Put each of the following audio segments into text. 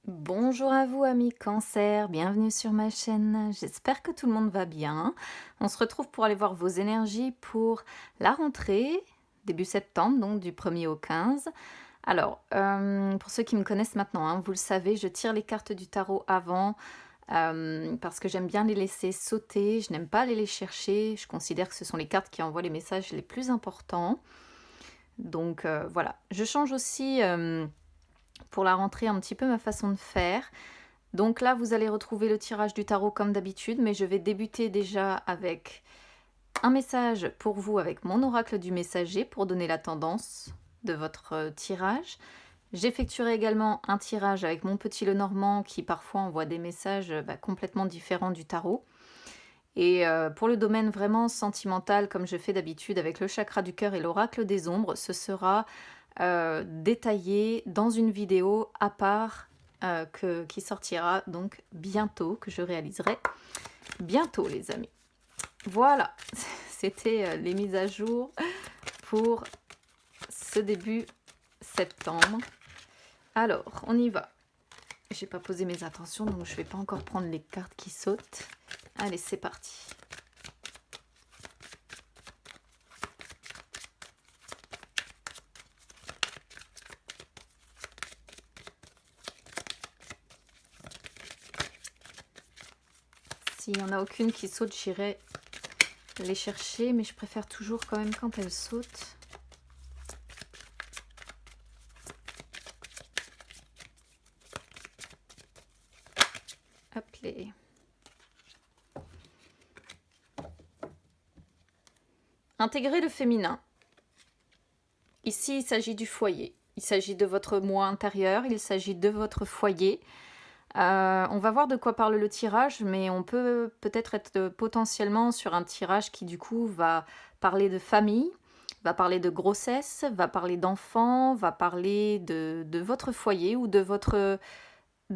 Bonjour à vous amis Cancer, bienvenue sur ma chaîne. J'espère que tout le monde va bien. On se retrouve pour aller voir vos énergies pour la rentrée, début septembre, donc du 1er au 15. Alors, pour ceux qui me connaissent maintenant, hein, vous le savez, je tire les cartes du tarot avant parce que j'aime bien les laisser sauter, je n'aime pas aller les chercher. Je considère que ce sont les cartes qui envoient les messages les plus importants. Donc voilà, je change aussi pour la rentrée un petit peu ma façon de faire. Donc là, vous allez retrouver le tirage du tarot comme d'habitude, mais je vais débuter déjà avec un message pour vous avec mon oracle du messager pour donner la tendance de votre tirage. J'effectuerai également un tirage avec mon petit Lenormand qui parfois envoie des messages complètement différents du tarot. Et pour le domaine vraiment sentimental, comme je fais d'habitude avec le chakra du cœur et l'oracle des ombres, ce sera détaillé dans une vidéo à part qui sortira donc bientôt, que je réaliserai bientôt les amis. Voilà, c'était les mises à jour pour ce début septembre. Alors, on y va. J'ai pas posé mes attentions, donc je vais pas encore prendre les cartes qui sautent. Allez, c'est parti. S'il n'y en a aucune qui saute, j'irai les chercher, mais je préfère toujours quand même quand elles sautent. Hop les. Intégrer le féminin. Ici, il s'agit du foyer. Il s'agit de votre moi intérieur, il s'agit de votre foyer. On va voir de quoi parle le tirage, mais on peut peut-être être potentiellement sur un tirage qui du coup va parler de famille, va parler de grossesse, va parler d'enfants, va parler de votre foyer ou de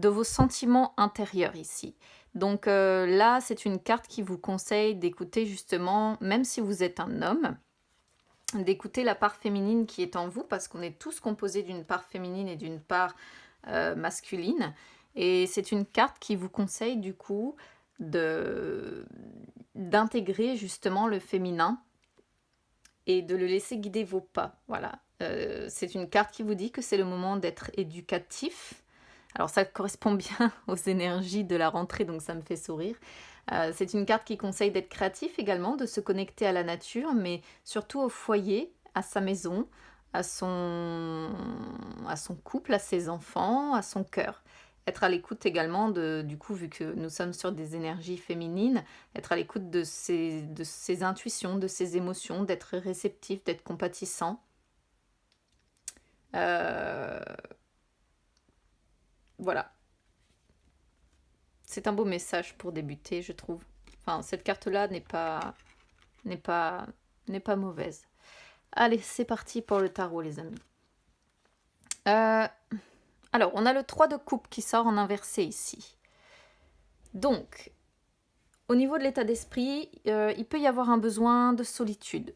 vos sentiments intérieurs ici. Donc là, c'est une carte qui vous conseille d'écouter justement, même si vous êtes un homme, d'écouter la part féminine qui est en vous, parce qu'on est tous composés d'une part féminine et d'une part masculine. Et c'est une carte qui vous conseille du coup d'intégrer justement le féminin et de le laisser guider vos pas. Voilà. C'est une carte qui vous dit que c'est le moment d'être éducatif. Alors ça correspond bien aux énergies de la rentrée, donc ça me fait sourire. C'est une carte qui conseille d'être créatif également, de se connecter à la nature, mais surtout au foyer, à sa maison, à son couple, à ses enfants, à son cœur. Être à l'écoute également du coup, vu que nous sommes sur des énergies féminines, être à l'écoute de ses intuitions, de ses émotions, d'être réceptif, d'être compatissant. Voilà. C'est un beau message pour débuter, je trouve. Enfin, cette carte-là n'est pas mauvaise. Allez, c'est parti pour le tarot, les amis. Alors, on a le 3 de coupe qui sort en inversé ici. Donc, au niveau de l'état d'esprit, il peut y avoir un besoin de solitude.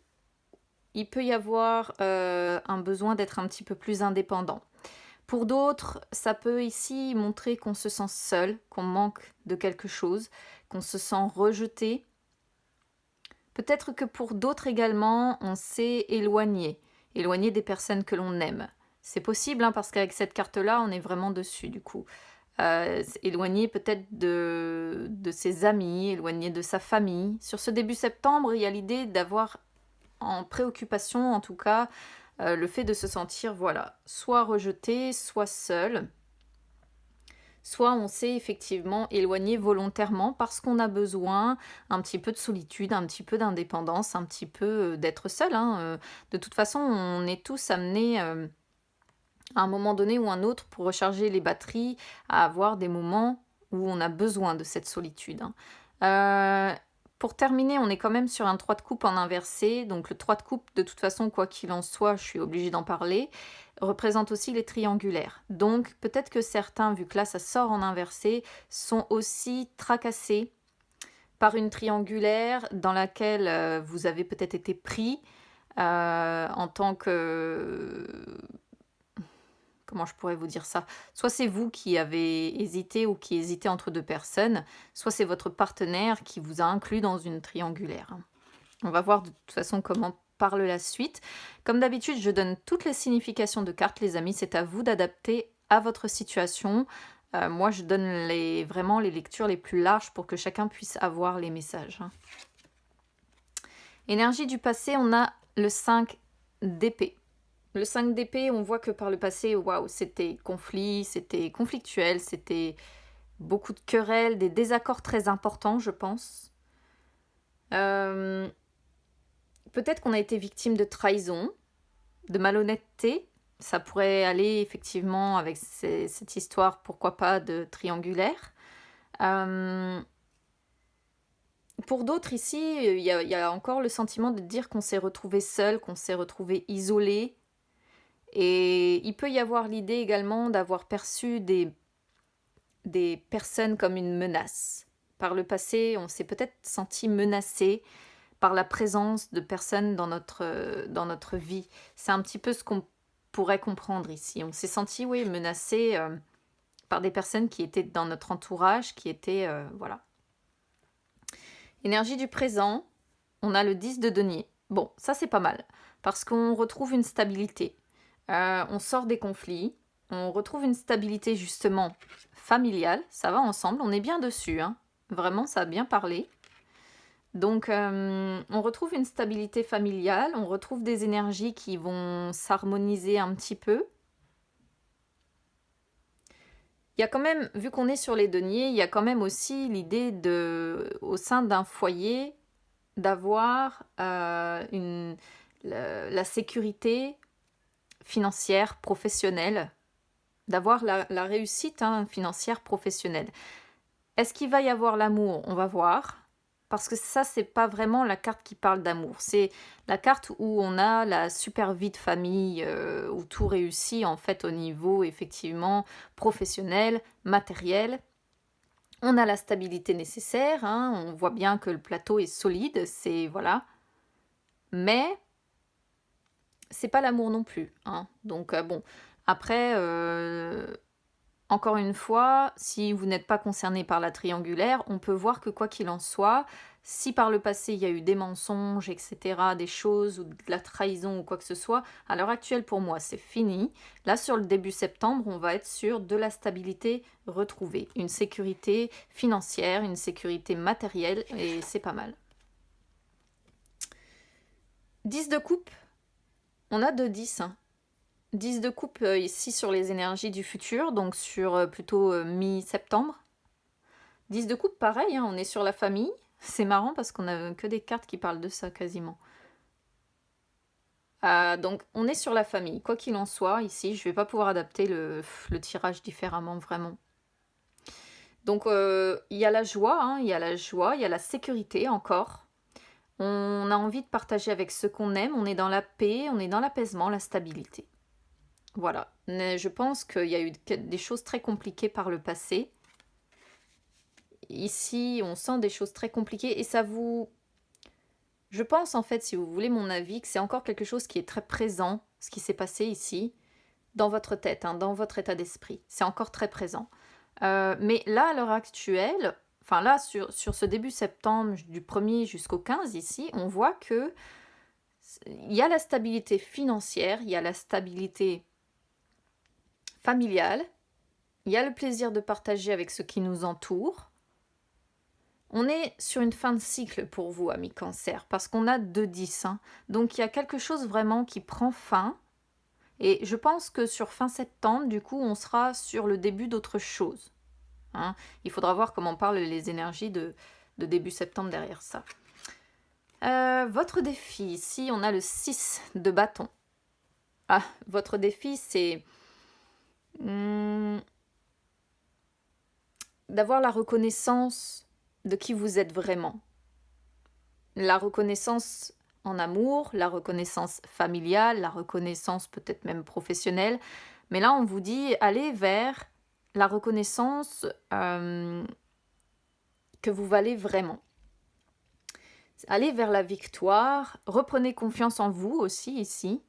Il peut y avoir un besoin d'être un petit peu plus indépendant. Pour d'autres, ça peut ici montrer qu'on se sent seul, qu'on manque de quelque chose, qu'on se sent rejeté. Peut-être que pour d'autres également, on s'est éloigné des personnes que l'on aime. C'est possible, hein, parce qu'avec cette carte-là, on est vraiment dessus, du coup. Éloigné peut-être de ses amis, éloigné de sa famille. Sur ce début septembre, il y a l'idée d'avoir en préoccupation, en tout cas, le fait de se sentir, voilà, soit rejeté, soit seul. Soit on s'est effectivement éloigné volontairement parce qu'on a besoin un petit peu de solitude, un petit peu d'indépendance, un petit peu d'être seul, hein. De toute façon, on est tous amenés à un moment donné ou un autre pour recharger les batteries, à avoir des moments où on a besoin de cette solitude, hein. Pour terminer, on est quand même sur un 3 de coupe en inversé. Donc le 3 de coupe, de toute façon, quoi qu'il en soit, je suis obligée d'en parler, représente aussi les triangulaires. Donc peut-être que certains, vu que là ça sort en inversé, sont aussi tracassés par une triangulaire dans laquelle vous avez peut-être été pris en tant que comment je pourrais vous dire ça? Soit c'est vous qui avez hésité ou qui hésitez entre deux personnes, soit c'est votre partenaire qui vous a inclus dans une triangulaire, hein. On va voir de toute façon comment parle la suite. Comme d'habitude, je donne toutes les significations de cartes, les amis. C'est à vous d'adapter à votre situation. Moi, je donne vraiment les lectures les plus larges pour que chacun puisse avoir les messages, hein. Énergie du passé, on a le 5 d'épée. Le 5 d'épée, on voit que par le passé, waouh, c'était conflit, c'était conflictuel, c'était beaucoup de querelles, des désaccords très importants, je pense. Peut-être qu'on a été victime de trahison, de malhonnêteté. Ça pourrait aller effectivement avec cette histoire, pourquoi pas, de triangulaire. Pour d'autres ici, il y a encore le sentiment de dire qu'on s'est retrouvé seul, qu'on s'est retrouvé isolé. Et il peut y avoir l'idée également d'avoir perçu des personnes comme une menace. Par le passé, on s'est peut-être senti menacé par la présence de personnes dans notre vie. C'est un petit peu ce qu'on pourrait comprendre ici. On s'est senti, oui, menacé par des personnes qui étaient dans notre entourage, qui étaient, voilà. Énergie du présent, on a le 10 de denier. Bon, ça c'est pas mal, parce qu'on retrouve une stabilité. On sort des conflits, on retrouve une stabilité justement familiale, ça va ensemble, on est bien dessus, hein. Vraiment, ça a bien parlé. Donc, on retrouve une stabilité familiale, on retrouve des énergies qui vont s'harmoniser un petit peu. Il y a quand même, vu qu'on est sur les deniers, il y a quand même aussi l'idée au sein d'un foyer, d'avoir la sécurité financière, professionnelle, d'avoir la réussite, hein, financière, professionnelle. Est-ce qu'il va y avoir l'amour? On va voir. Parce que ça, c'est pas vraiment la carte qui parle d'amour. C'est la carte où on a la super vie de famille, où tout réussit en fait au niveau effectivement professionnel, matériel. On a la stabilité nécessaire, hein, on voit bien que le plateau est solide, c'est voilà. Mais c'est pas l'amour non plus, hein. Donc bon, après, encore une fois, si vous n'êtes pas concerné par la triangulaire, on peut voir que quoi qu'il en soit, si par le passé il y a eu des mensonges, etc., des choses ou de la trahison ou quoi que ce soit, à l'heure actuelle pour moi c'est fini. Là sur le début septembre, on va être sur de la stabilité retrouvée, une sécurité financière, une sécurité matérielle et c'est pas mal. 10 de coupe, on a 2-10, hein. 10 de coupe ici sur les énergies du futur, donc sur plutôt mi-septembre. 10 de coupe, pareil, hein, on est sur la famille. C'est marrant parce qu'on n'a que des cartes qui parlent de ça quasiment. Donc on est sur la famille. Quoi qu'il en soit, ici, je ne vais pas pouvoir adapter le tirage différemment, vraiment. Donc il y a la joie, hein, il y a la joie, il y a la sécurité encore. On a envie de partager avec ceux qu'on aime, on est dans la paix, on est dans l'apaisement, la stabilité. Voilà, mais je pense qu'il y a eu des choses très compliquées par le passé. Ici, on sent des choses très compliquées et ça vous... Je pense en fait, si vous voulez mon avis, que c'est encore quelque chose qui est très présent, ce qui s'est passé ici, dans votre tête, hein, dans votre état d'esprit. C'est encore très présent. Mais là, à l'heure actuelle, enfin là, sur ce début septembre, du 1er jusqu'au 15 ici, on voit que il y a la stabilité financière, il y a la stabilité familiale, il y a le plaisir de partager avec ceux qui nous entourent. On est sur une fin de cycle pour vous, amis Cancer, parce qu'on a 2-10. Hein. Donc il y a quelque chose vraiment qui prend fin. Et je pense que sur fin septembre, du coup, on sera sur le début d'autre chose. Hein. Il faudra voir comment parlent les énergies de début septembre derrière ça. Votre défi, ici, on a le 6 de bâton. Ah, votre défi, c'est... d'avoir la reconnaissance de qui vous êtes vraiment. La reconnaissance en amour, la reconnaissance familiale, la reconnaissance peut-être même professionnelle. Mais là, on vous dit, allez vers la reconnaissance que vous valez vraiment. Allez vers la victoire, reprenez confiance en vous aussi ici.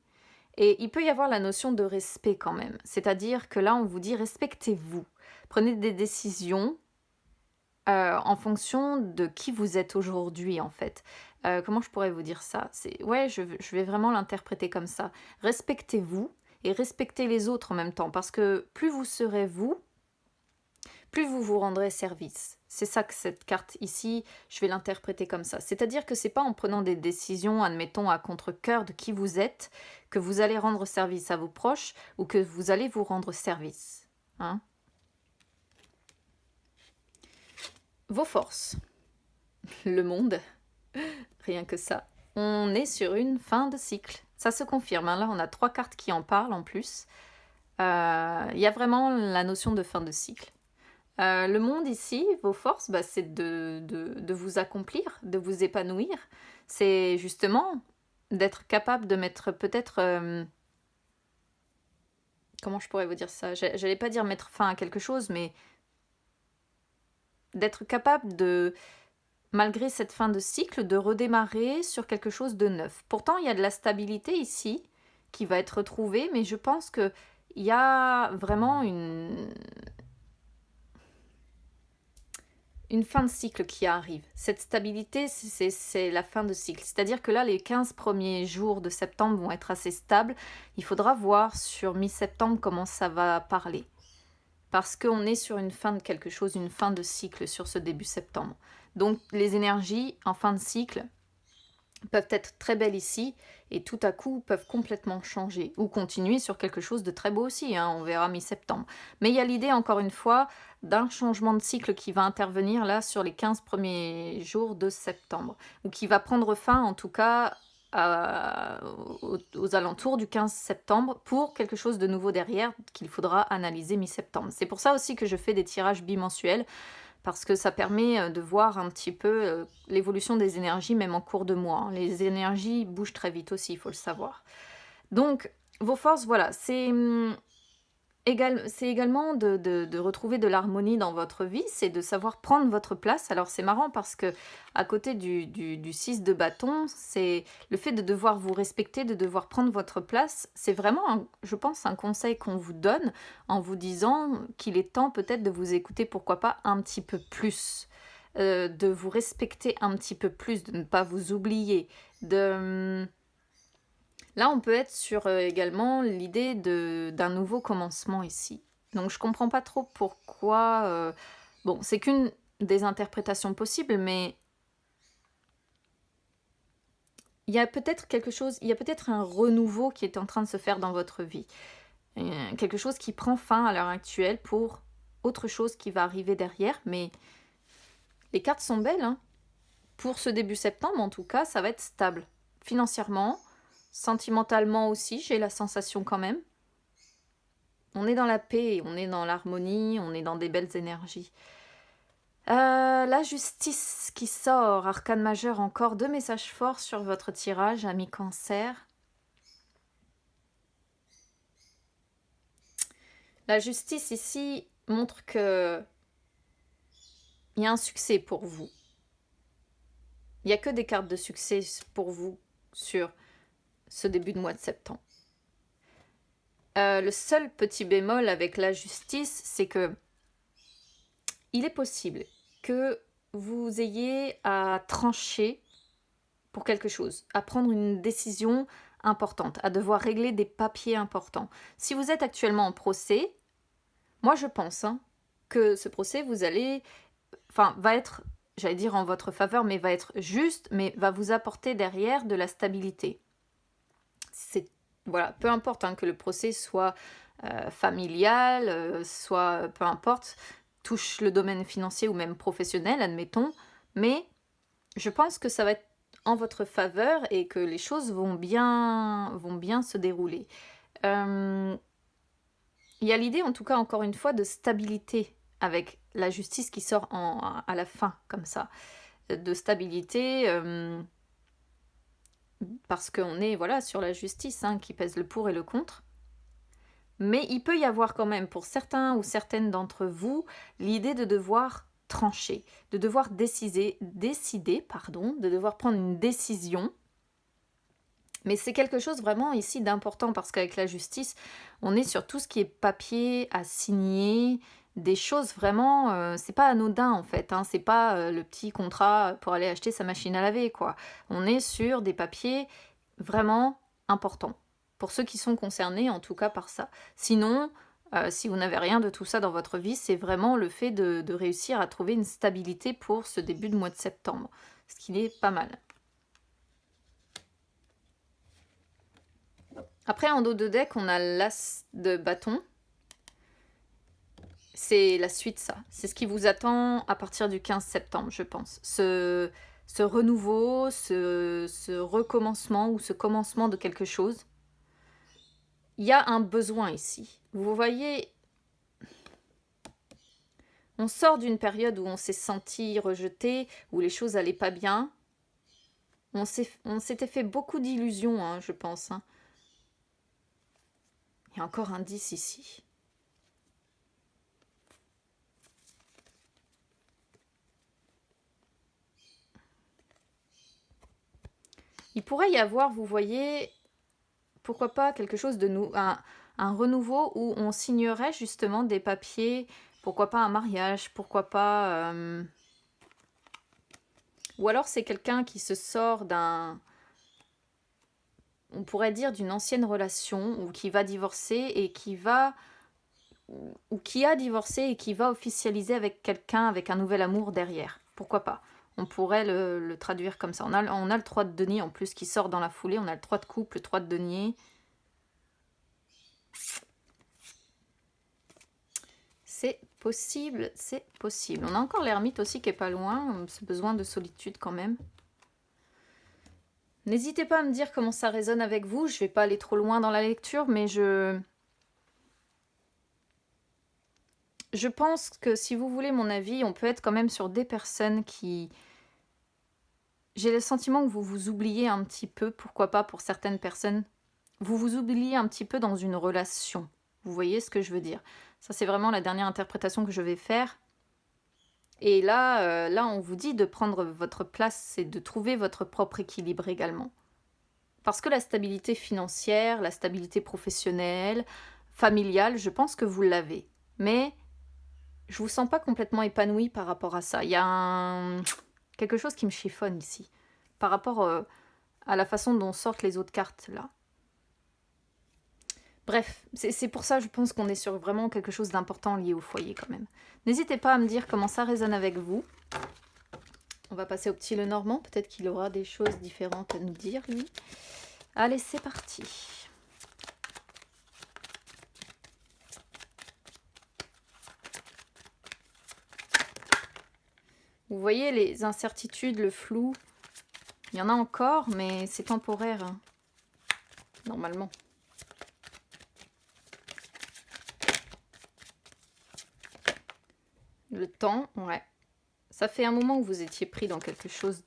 Et il peut y avoir la notion de respect quand même. C'est-à-dire que là, on vous dit respectez-vous. Prenez des décisions en fonction de qui vous êtes aujourd'hui, en fait. Comment je pourrais vous dire ça? Ouais, je vais vraiment l'interpréter comme ça. Respectez-vous et respectez les autres en même temps. Parce que plus vous serez vous, plus vous vous rendrez service. C'est ça que cette carte ici, je vais l'interpréter comme ça. C'est-à-dire que c'est pas en prenant des décisions, admettons, à contre-cœur de qui vous êtes, que vous allez rendre service à vos proches ou que vous allez vous rendre service. Hein? Vos forces. Le monde. Rien que ça. On est sur une fin de cycle. Ça se confirme. Hein. Là, on a 3 cartes qui en parlent en plus. Il y a vraiment la notion de fin de cycle. Le monde ici, vos forces, bah, c'est de vous accomplir, de vous épanouir. C'est justement d'être capable de mettre peut-être... comment je pourrais vous dire ça? J'allais pas dire mettre fin à quelque chose, mais d'être capable de, malgré cette fin de cycle, de redémarrer sur quelque chose de neuf. Pourtant, il y a de la stabilité ici qui va être retrouvée, mais je pense qu'il y a vraiment une fin de cycle qui arrive. Cette stabilité, c'est la fin de cycle. C'est-à-dire que là, les 15 premiers jours de septembre vont être assez stables. Il faudra voir sur mi-septembre comment ça va parler. Parce qu'on est sur une fin de quelque chose, une fin de cycle sur ce début septembre. Donc les énergies en fin de cycle peuvent être très belles ici et tout à coup peuvent complètement changer ou continuer sur quelque chose de très beau aussi, hein, on verra mi-septembre. Mais il y a l'idée encore une fois d'un changement de cycle qui va intervenir là sur les 15 premiers jours de septembre ou qui va prendre fin en tout cas aux alentours du 15 septembre pour quelque chose de nouveau derrière qu'il faudra analyser mi-septembre. C'est pour ça aussi que je fais des tirages bimensuels parce que ça permet de voir un petit peu l'évolution des énergies, même en cours de mois. Hein. Les énergies bougent très vite aussi, il faut le savoir. Donc, vos forces, voilà, c'est également de retrouver de l'harmonie dans votre vie, c'est de savoir prendre votre place. Alors, c'est marrant parce que à côté du 6 de bâton, c'est le fait de devoir vous respecter, de devoir prendre votre place. C'est vraiment, je pense, un conseil qu'on vous donne en vous disant qu'il est temps peut-être de vous écouter, pourquoi pas, un petit peu plus. De vous respecter un petit peu plus, de ne pas vous oublier, Là, on peut être sur également l'idée d'un nouveau commencement ici. Donc, je comprends pas trop pourquoi... Bon, c'est qu'une des interprétations possibles, mais il y a peut-être quelque chose, il y a peut-être un renouveau qui est en train de se faire dans votre vie. Quelque chose qui prend fin à l'heure actuelle pour autre chose qui va arriver derrière, mais les cartes sont belles, hein. Pour ce début septembre, en tout cas, ça va être stable. Financièrement, sentimentalement aussi, j'ai la sensation quand même. On est dans la paix, on est dans l'harmonie, on est dans des belles énergies. La justice qui sort, arcane majeur, encore 2 messages forts sur votre tirage, ami Cancer. La justice ici montre que il y a un succès pour vous. Il n'y a que des cartes de succès pour vous sur ce début de mois de septembre. Le seul petit bémol avec la justice, c'est que il est possible que vous ayez à trancher pour quelque chose, à prendre une décision importante, à devoir régler des papiers importants. Si vous êtes actuellement en procès, moi je pense que ce procès, va être, j'allais dire en votre faveur, mais va être juste, mais va vous apporter derrière de la stabilité. Voilà, peu importe que le procès soit familial, soit peu importe, touche le domaine financier ou même professionnel, admettons, mais je pense que ça va être en votre faveur et que les choses vont bien se dérouler. Il y a l'idée, en tout cas, encore une fois, de stabilité avec la justice qui sort à la fin, comme ça. De stabilité, parce qu'on est sur la justice qui pèse le pour et le contre. Mais il peut y avoir quand même, pour certains ou certaines d'entre vous, l'idée de devoir trancher, de devoir décider, de devoir prendre une décision, Mais c'est quelque chose vraiment ici d'important parce qu'avec la justice, on est sur tout ce qui est papier à signer, des choses vraiment, c'est pas anodin en fait, hein, c'est pas le petit contrat pour aller acheter sa machine à laver, quoi. On est sur des papiers vraiment importants, pour ceux qui sont concernés en tout cas par ça. Sinon, si vous n'avez rien de tout ça dans votre vie, c'est vraiment le fait de réussir à trouver une stabilité pour ce début de mois de septembre, ce qui est pas mal. Après, en dos de deck, on a l'as de bâton. C'est la suite, ça. C'est ce qui vous attend à partir du 15 septembre, je pense. Ce renouveau, ce recommencement ou ce commencement de quelque chose. Il y a un besoin ici. Vous voyez, on sort d'une période où on s'est senti rejeté, où les choses allaient pas bien. On s'était fait beaucoup d'illusions, hein, je pense. Hein. Il y a encore un 10 ici. Il pourrait y avoir, vous voyez, pourquoi pas quelque chose de nouveau, un renouveau où on signerait justement des papiers, pourquoi pas un mariage, pourquoi pas... Ou alors c'est quelqu'un qui se sort d'un... On pourrait dire d'une ancienne relation, ou qui va divorcer et qui va... Ou qui a divorcé et qui va officialiser avec quelqu'un, avec un nouvel amour derrière. Pourquoi pas? On pourrait le traduire comme ça. On a le 3 de denier en plus qui sort dans la foulée. On a le 3 de coupe, le 3 de denier. C'est possible, c'est possible. On a encore l'ermite aussi qui est pas loin. Ce besoin de solitude quand même. N'hésitez pas à me dire comment ça résonne avec vous. Je vais pas aller trop loin dans la lecture, mais je pense que si vous voulez mon avis, on peut être quand même sur des personnes qui... J'ai le sentiment que vous vous oubliez un petit peu, pourquoi pas pour certaines personnes. Vous vous oubliez un petit peu dans une relation. Vous voyez ce que je veux dire? Ça, c'est vraiment la dernière interprétation que je vais faire. Et là, on vous dit de prendre votre place et de trouver votre propre équilibre également. Parce que la stabilité financière, la stabilité professionnelle, familiale, je pense que vous l'avez. Mais je vous sens pas complètement épanouie par rapport à ça. Il y a quelque chose qui me chiffonne ici. Par rapport à la façon dont sortent les autres cartes là. Bref, c'est pour ça je pense qu'on est sur vraiment quelque chose d'important lié au foyer quand même. N'hésitez pas à me dire comment ça résonne avec vous. On va passer au petit Lenormand, peut-être qu'il aura des choses différentes à nous dire lui. Allez, c'est parti. Vous voyez les incertitudes, le flou. Il y en a encore, mais c'est temporaire. Hein. Normalement. Le temps, ouais. Ça fait un moment que vous étiez pris dans quelque chose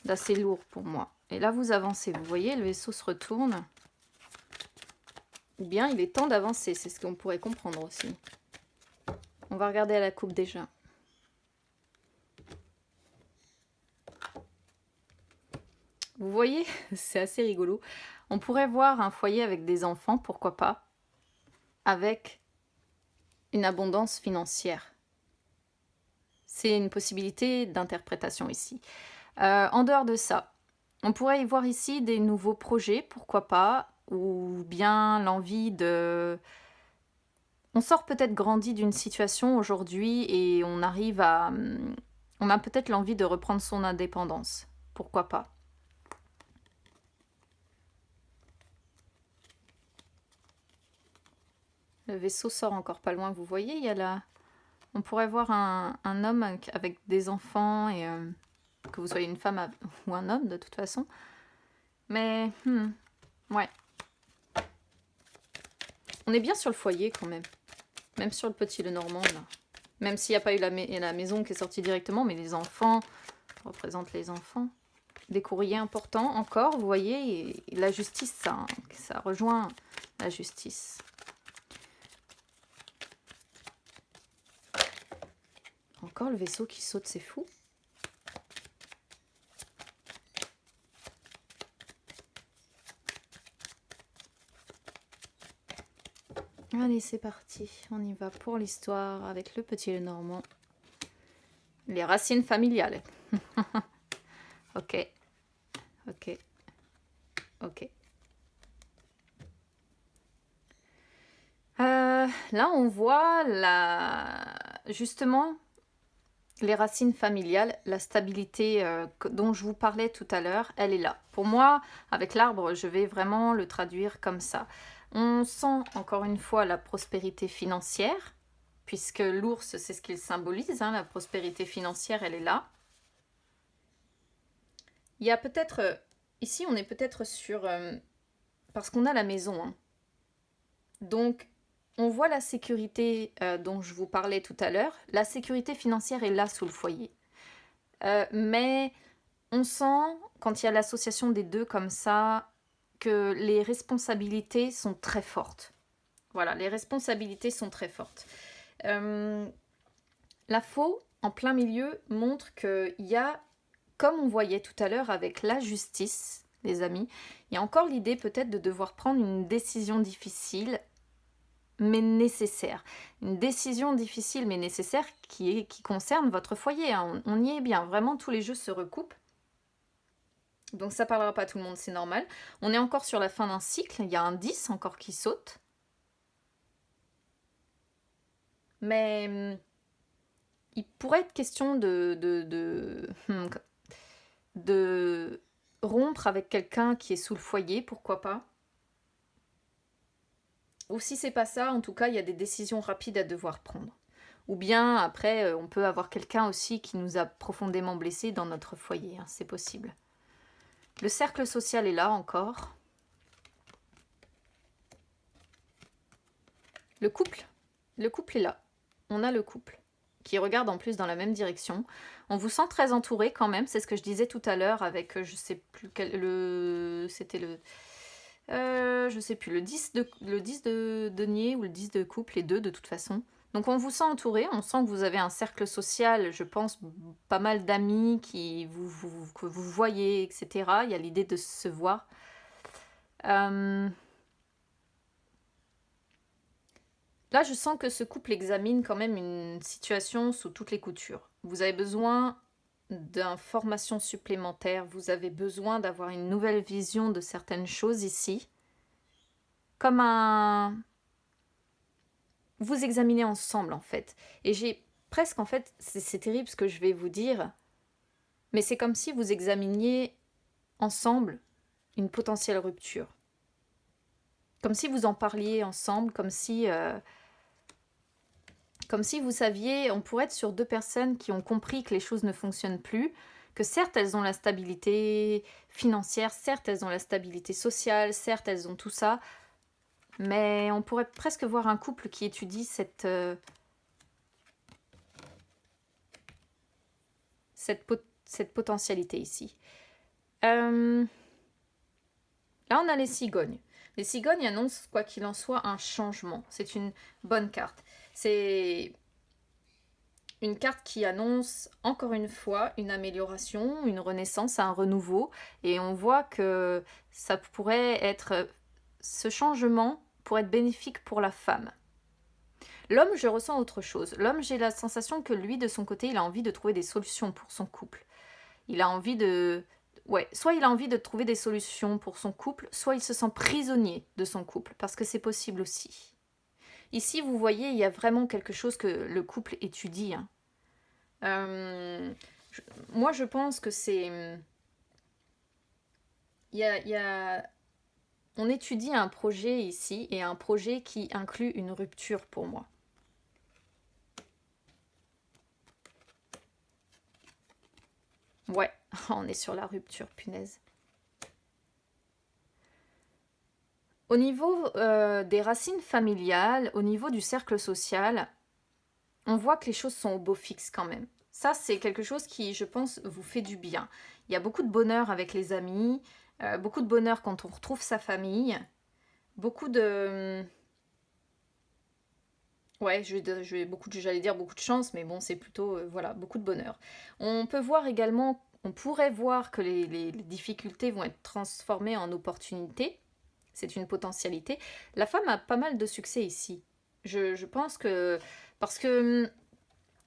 d'assez lourd pour moi. Et là, vous avancez. Vous voyez, le vaisseau se retourne. Ou bien, il est temps d'avancer. C'est ce qu'on pourrait comprendre aussi. On va regarder à la coupe déjà. Vous voyez, c'est assez rigolo. On pourrait voir un foyer avec des enfants, pourquoi pas, avec une abondance financière. C'est une possibilité d'interprétation ici. En dehors de ça, on pourrait y voir ici des nouveaux projets, pourquoi pas, ou bien l'envie de... On sort peut-être grandi d'une situation aujourd'hui et on arrive à... On a peut-être l'envie de reprendre son indépendance, pourquoi pas. Le vaisseau sort encore pas loin, vous voyez, il y a là... On pourrait voir un homme avec des enfants, et que vous soyez une femme ou un homme de toute façon. Mais, ouais. On est bien sur le foyer quand même. Même sur le petit Lenormand, là. Même s'il n'y a pas eu la maison qui est sortie directement, mais les enfants, ça représente les enfants. Des courriers importants encore, vous voyez, et la justice, ça rejoint la justice. Encore le vaisseau qui saute, c'est fou. Allez, c'est parti. On y va pour l'histoire avec le petit Lenormand. Les racines familiales. Ok. Ok. Ok. Là, on voit justement les racines familiales, la stabilité dont je vous parlais tout à l'heure, elle est là. Pour moi, avec l'arbre, je vais vraiment le traduire comme ça. On sent encore une fois la prospérité financière, puisque l'ours, c'est ce qu'il symbolise, hein, la prospérité financière, elle est là. Il y a peut-être, ici on est peut-être sur, parce qu'on a la maison, hein. Donc on voit la sécurité dont je vous parlais tout à l'heure. La sécurité financière est là sous le foyer. Mais on sent, quand il y a l'association des deux comme ça, que les responsabilités sont très fortes. Voilà, les responsabilités sont très fortes. La faux, en plein milieu, montre qu'il y a, comme on voyait tout à l'heure avec la justice, les amis, il y a encore l'idée peut-être de devoir prendre une décision difficile mais nécessaire. Une décision difficile mais nécessaire qui concerne votre foyer. Hein. On y est bien, vraiment tous les jeux se recoupent. Donc ça parlera pas à tout le monde, c'est normal. On est encore sur la fin d'un cycle, il y a un 10 encore qui saute. Mais il pourrait être question de rompre avec quelqu'un qui est sous le foyer, pourquoi pas. Ou si c'est pas ça, en tout cas, il y a des décisions rapides à devoir prendre. Ou bien, après, on peut avoir quelqu'un aussi qui nous a profondément blessés dans notre foyer, hein, c'est possible. Le cercle social est là encore. Le couple est là. On a le couple qui regarde en plus dans la même direction. On vous sent très entouré quand même, c'est ce que je disais tout à l'heure avec, je sais plus quel, c'était le... je sais plus, le 10 de denier ou le 10 de couple, les deux de toute façon. Donc on vous sent entouré, on sent que vous avez un cercle social, je pense, pas mal d'amis que vous voyez, etc. Il y a l'idée de se voir. Là, je sens que ce couple examine quand même une situation sous toutes les coutures. Vous avez besoin d'informations supplémentaires, vous avez besoin d'avoir une nouvelle vision de certaines choses ici. Comme un... Vous examinez ensemble, en fait. Et j'ai presque, en fait, c'est terrible ce que je vais vous dire, mais c'est comme si vous examiniez ensemble une potentielle rupture. Comme si vous en parliez ensemble, comme si vous saviez, on pourrait être sur deux personnes qui ont compris que les choses ne fonctionnent plus, que certes elles ont la stabilité financière, certes elles ont la stabilité sociale, certes elles ont tout ça, mais on pourrait presque voir un couple qui étudie cette potentialité ici. Là, on a les cigognes. Les cigognes annoncent, quoi qu'il en soit, un changement. C'est une bonne carte. C'est une carte qui annonce, encore une fois, une amélioration, une renaissance, un renouveau. Et on voit que ça pourrait être... Ce changement pourrait être bénéfique pour la femme. L'homme, je ressens autre chose. L'homme, j'ai la sensation que lui, de son côté, il a envie de trouver des solutions pour son couple. Il a envie de... Ouais, soit il a envie de trouver des solutions pour son couple, soit il se sent prisonnier de son couple, parce que c'est possible aussi. Ici, vous voyez, il y a vraiment quelque chose que le couple étudie. Hein. Moi, je pense que c'est... On étudie un projet ici, et un projet qui inclut une rupture pour moi. Ouais, on est sur la rupture, punaise. Au niveau des racines familiales, au niveau du cercle social, on voit que les choses sont au beau fixe quand même. Ça, c'est quelque chose qui, je pense, vous fait du bien. Il y a beaucoup de bonheur avec les amis, beaucoup de bonheur quand on retrouve sa famille, beaucoup de... Ouais, j'allais dire beaucoup de chance, mais bon, c'est plutôt, voilà, beaucoup de bonheur. On peut voir également, on pourrait voir que les difficultés vont être transformées en opportunités. C'est une potentialité. La femme a pas mal de succès ici. Je pense que... Parce que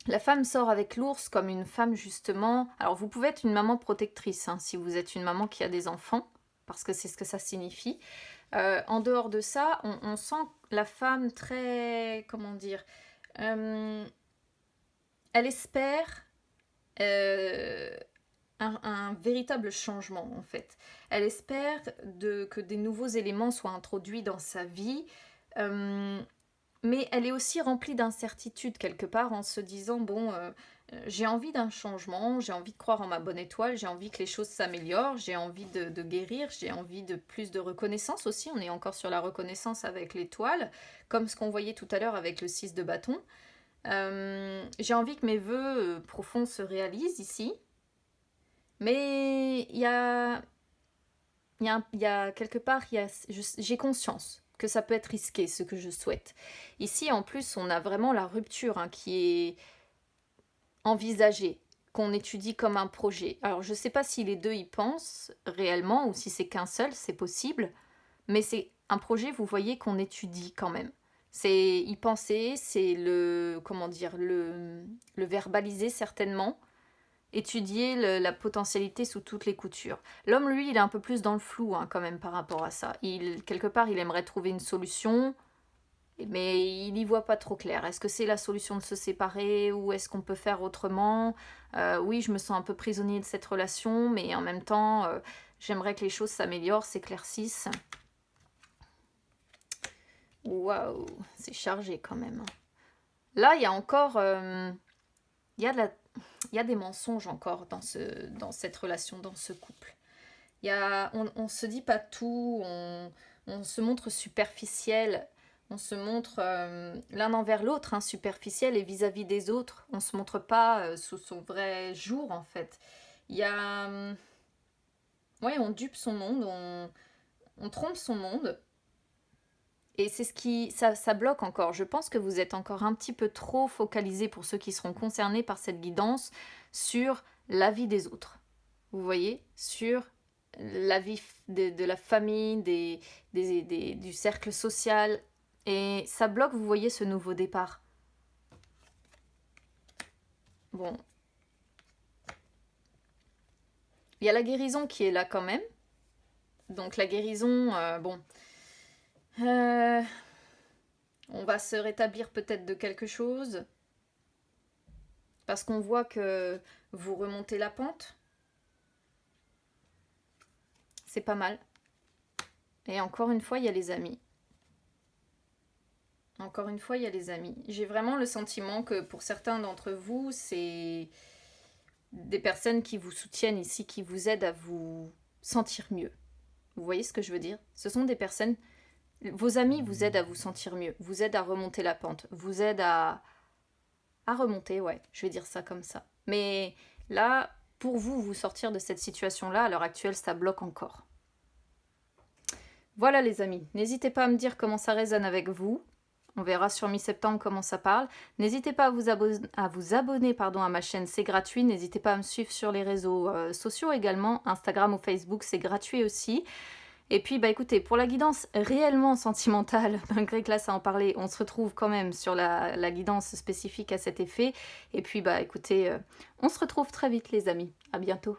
la femme sort avec l'ours comme une femme justement... Alors vous pouvez être une maman protectrice, hein, si vous êtes une maman qui a des enfants, parce que c'est ce que ça signifie. En dehors de ça, on sent la femme très... Comment dire elle espère euh, un véritable changement en fait. Elle espère que des nouveaux éléments soient introduits dans sa vie. Mais elle est aussi remplie d'incertitude quelque part en se disant, bon, j'ai envie d'un changement, j'ai envie de croire en ma bonne étoile, j'ai envie que les choses s'améliorent, j'ai envie de guérir, j'ai envie de plus de reconnaissance aussi. On est encore sur la reconnaissance avec l'étoile, comme ce qu'on voyait tout à l'heure avec le 6 de bâton. J'ai envie que mes vœux profonds se réalisent ici. Mais il y a quelque part, j'ai conscience que ça peut être risqué, ce que je souhaite. Ici, en plus, on a vraiment la rupture hein, qui est envisagée, qu'on étudie comme un projet. Alors, je ne sais pas si les deux y pensent réellement ou si c'est qu'un seul, c'est possible, mais c'est un projet, vous voyez, qu'on étudie quand même. C'est y penser, c'est comment dire, le verbaliser certainement, étudier la potentialité sous toutes les coutures. L'homme, lui, il est un peu plus dans le flou hein, quand même par rapport à ça. Quelque part, il aimerait trouver une solution, mais il n'y voit pas trop clair. Est-ce que c'est la solution de se séparer ou est-ce qu'on peut faire autrement Oui, je me sens un peu prisonnier de cette relation, mais en même temps, j'aimerais que les choses s'améliorent, s'éclaircissent. Waouh, c'est chargé quand même. Là, il y a encore... il y a des mensonges encore dans cette relation, dans ce couple. On se dit pas tout, on se montre superficiel, on se montre l'un envers l'autre, hein, superficiel et vis-à-vis des autres. On se montre pas sous son vrai jour en fait. Il y a... ouais, on dupe son monde, on trompe son monde. Et c'est ce qui... ça bloque encore. Je pense que vous êtes encore un petit peu trop focalisé pour ceux qui seront concernés par cette guidance sur la vie des autres. Vous voyez, sur la vie de la famille, du cercle social. Et ça bloque, vous voyez, ce nouveau départ. Bon. Il y a la guérison qui est là quand même. Donc la guérison, bon. On va se rétablir peut-être de quelque chose. Parce qu'on voit que vous remontez la pente. C'est pas mal. Et encore une fois, il y a les amis. Encore une fois, il y a les amis. J'ai vraiment le sentiment que pour certains d'entre vous, c'est des personnes qui vous soutiennent ici, qui vous aident à vous sentir mieux. Vous voyez ce que je veux dire? Ce sont des personnes... Vos amis vous aident à vous sentir mieux, vous aident à remonter la pente, vous aident à remonter, ouais, je vais dire ça comme ça. Mais là, pour vous, vous sortir de cette situation-là, à l'heure actuelle, ça bloque encore. Voilà les amis, n'hésitez pas à me dire comment ça résonne avec vous. On verra sur mi-septembre comment ça parle. N'hésitez pas à vous abonner à ma chaîne, c'est gratuit. N'hésitez pas à me suivre sur les réseaux sociaux également, Instagram ou Facebook, c'est gratuit aussi. Et puis, bah écoutez, pour la guidance réellement sentimentale, malgré que là, ça en parlait, on se retrouve quand même sur la guidance spécifique à cet effet. Et puis, bah écoutez, on se retrouve très vite les amis. À bientôt.